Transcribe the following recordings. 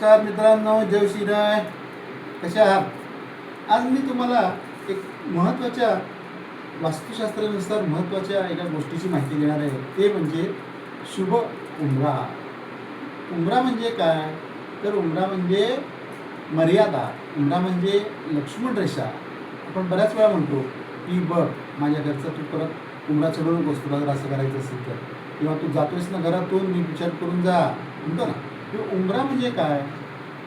नमस्कार मित्रांनो, जय श्रीराय. कशा आहात? आज मी तुम्हाला एक महत्त्वाच्या वास्तुशास्त्रानुसार महत्त्वाच्या एका गोष्टीची माहिती देणार आहे. ते म्हणजे शुभ उंबरा. उंबरा म्हणजे काय? तर उंबरा म्हणजे मर्यादा. उंबरा म्हणजे लक्ष्मण रेषा. आपण बऱ्याच वेळा म्हणतो की बघ माझ्या घरचा तू परत उंबरा चढवू नकोस, तुला जर असं करायचं असेल तर, किंवा तू जातोयस ना घरातून, नीट विचार करून जा म्हणतो ना. उंबरा म्हणजे काय?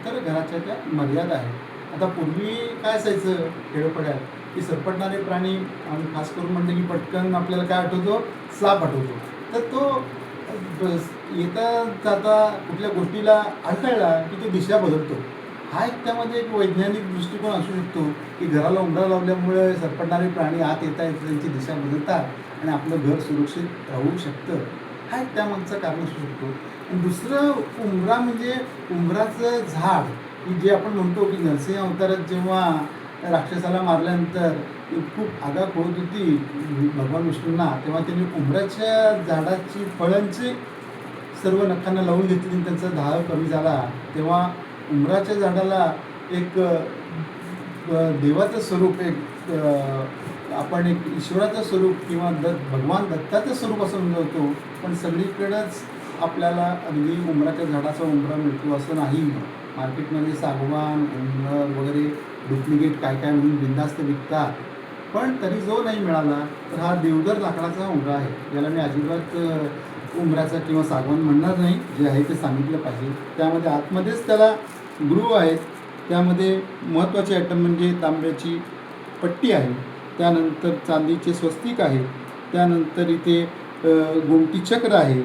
तर घराच्या त्या मर्यादा आहेत. आता पूर्वी काय असायचं खेडोपाड्यात की सरपटणारे प्राणी, आणि खास करून म्हणलं की पटकन आपल्याला काय आठवतो? साप आठवतो. तर तो येता जाता कुठल्या गोष्टीला अडथळला की तो दिशा बदलतो. हा एक त्यामध्ये एक वैज्ञानिक दृष्टिकोन असू शकतो की घराला उंबरा लावल्यामुळे सरपटणारे प्राणी आत येत आहेत, त्यांची दिशा बदलतात आणि आपलं घर सुरक्षित राहू शकतं. हा एक त्यामागचं कारण असू शकतो. आणि दुसरं उंबरा म्हणजे उंबराचं झाड, की जे आपण म्हणतो की नरसिंह अवतारात जेव्हा राक्षसाला मारल्यानंतर खूप आगा खोळत होती भगवान विष्णूंना, तेव्हा त्यांनी उंबराच्या झाडाची फळांची सर्व नखांना लावून घेतली आणि त्यांचा धाव कमी झाला. तेव्हा उंबराच्या झाडाला एक देवाचं स्वरूप, आपण एक ईश्वराचं स्वरूप किंवा भगवान दत्ताचं स्वरूप असं म्हणतो. पण सगळीकडेच आपल्याला अगदी उंबराच्या झाडाचा उंबरा मिळतो असं नाही. मार्केटमध्ये सागवान, उंबर वगैरे डुप्लिकेट काय काय म्हणून बिनधास्त विकतात. पण तरी जो नाही मिळाला तर हा देवदार लाकडाचा उंबरा आहे. याला मी अजिबात उंबराचा किंवा सागवान म्हणणार नाही. जे आहे ते सांगितलं पाहिजे. त्यामध्ये आतमध्येच त्याला ग्रूव्ह आहेत. त्यामध्ये महत्त्वाचे आयटम म्हणजे तांब्याची पट्टी आहे, त्यानंतर चांदीचे स्वस्तिक आहे, त्यानंतर इथे गोमटी चक्र आहे,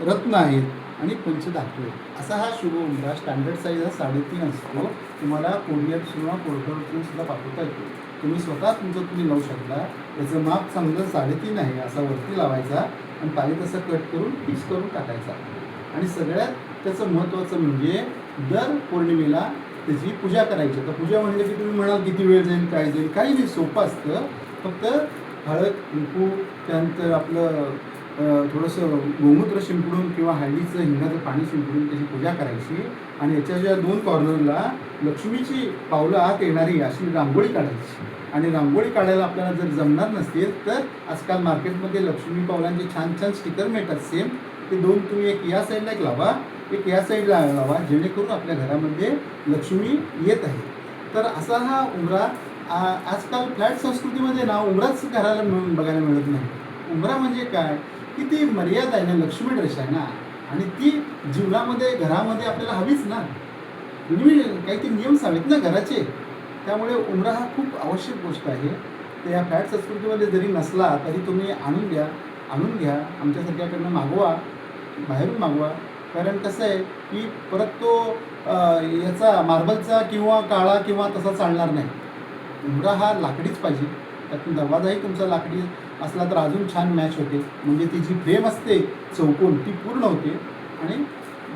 रत्न आहेत आणि पंचधातू आहे. असा हा शुभ उंबरा. स्टँडर्ड साईज हा 3.5 असतो. तुम्हाला कोरियर किंवा पोर्टरवरून सुद्धा पाठवता येतो. तुम्ही स्वतः तुमचं तुम्ही लावू शकता. याचं माप समजा 3.5 आहे, असा वरती लावायचा आणि पाहिजे तसं कट करून फिक्स करून टाकायचा. आणि सगळ्यात त्याचं महत्त्वाचं म्हणजे दर पौर्णिमेला त्याची पूजा करायची. तर पूजा म्हणजे की तुम्ही म्हणाल किती वेळ जाईल, काय जाईल, काही नाही, सोपं असतं. फक्त हळद, कुंकू, त्यानंतर आपलं थोडंसं गोमूत्र शिंपडून किंवा हळदीचं हिंगाचं पाणी शिंपडून त्याची पूजा करायची. आणि याच्या ज्या 2 कॉर्नरला लक्ष्मीची पावलं आत येणारी अशी रांगोळी काढायची. आणि रांगोळी काढायला आपल्याला जर जमणार नसतील तर आजकाल मार्केटमध्ये लक्ष्मी पावलांचे छान छान स्टिकर मिळतात सेम. ते 2 तुम्ही एक या साईडला एक लावा, एक या साईडला लावा, जेणेकरून आपल्या घरामध्ये लक्ष्मी येत आहे. तर असा हा उंबरा आजकाल फ्लॅट संस्कृतीमध्ये ना उंबराच घराला बघायला मिळत नाही. उंबरा म्हणजे काय की ती मर्यादा आहे ना, लक्ष्मण रेषा आहे ना, आणि ती जीवनामध्ये घरामध्ये आपल्याला हवीच ना. काही नियम हवेत ना घराचे. त्यामुळे उंबरा हा खूप आवश्यक गोष्ट आहे. तर या फ्लॅट संस्कृतीमध्ये जरी नसला तरी तुम्ही आणून घ्या आमच्यासारख्याकडनं मागवा, बाहेरून मागवा. कारण कसं आहे की परत तो याचा मार्बलचा किंवा काळा किंवा तसा चालणार नाही. उंबरा हा लाकडीच पाहिजे. त्यातून दरवाजाही तुमचा लाकडी असला तर अजून छान मॅच होते. म्हणजे ती जी फ्रेम असते चौकोन ती पूर्ण होते आणि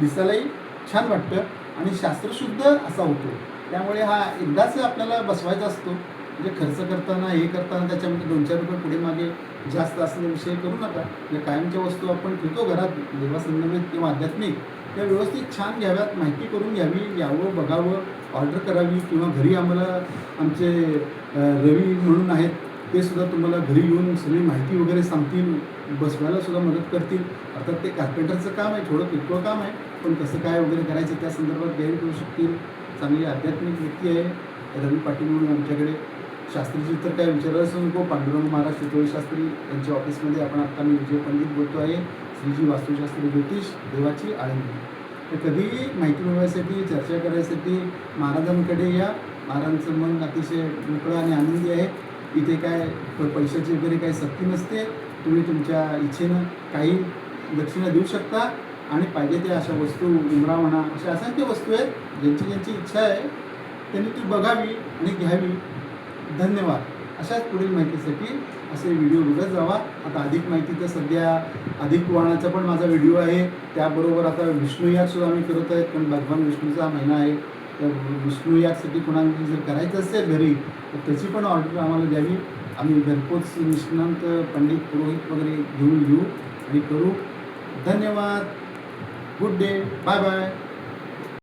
दिसायलाही छान वाटतं आणि शास्त्रशुद्ध असा होतो. त्यामुळे हा एकदाच आपल्याला बसवायचा असतो. म्हणजे खर्च करताना त्याच्यामध्ये 2-4 रुपये पुढे मागे जास्त असलेला विषय करू नका. या कायमच्या वस्तू आपण ठेवतो घरात देवासंबंधित किंवा आध्यात्मिक, त्या व्यवस्थित छान घ्याव्यात, माहिती करून घ्यावी, यावं, बघावं, ऑर्डर करावी. किंवा घरी आम्हाला आमचे रवी म्हणून आहेत, ते सुद्धा तुम्हाला घरी येऊन सगळी माहिती वगैरे सांगतील, बसवायला सुद्धा मदत करतील. अर्थात ते कार्पेंटरचं काम आहे, थोडं किरकोळ काम आहे, पण कसं काय वगैरे करायचं त्या संदर्भात गाईड करू शकतील. चांगली आध्यात्मिक व्यक्ती आहे रवी पाटील म्हणून आमच्याकडे. शास्त्रीची तर काय विचारायचं नको. पांडुरंग महाराज चितोळे शास्त्री यांच्या ऑफिसमध्ये आपण आत्ता मी विजय पंडित बोलतो आहे. श्रीजी वास्तुशास्त्री ज्योतिष देवाची आळंदी. तर कधीही माहिती मिळवायसाठी, चर्चा करायसाठी महाराजांकडे या. महाराजांचं मन अतिशय मोकळं आणि आनंदी आहे. इथे काय पैशाची वगैरे काही सक्ती नसते. तुम्ही तुमच्या इच्छेनं काही दक्षिणा देऊ शकता आणि पाहिजे त्या अशा वस्तू, उंबरा म्हणा, अशा असंख्य वस्तू आहेत. ज्यांची इच्छा आहे त्यांनी ती बघावी आणि घ्यावी. धन्यवाद. अशाच पुढील माहितीसाठी असे व्हिडिओ बघत जावा. आता अधिक माहिती तर सध्या अधिक पुराणाचा पण माझा व्हिडिओ आहे. त्याबरोबर आता विष्णू यागसुद्धा आम्ही करत आहेत. पण भगवान विष्णूचा महिना आहे. तर विष्णू यागसाठी कोणाला जर करायचं असेल घरी तर त्याची पण ऑर्डर आम्हाला द्यावी. आम्ही घरपोच निष्णांत पंडित, पुरोहित वगैरे घेऊन येऊ आणि करू. धन्यवाद. Good day. Bye bye.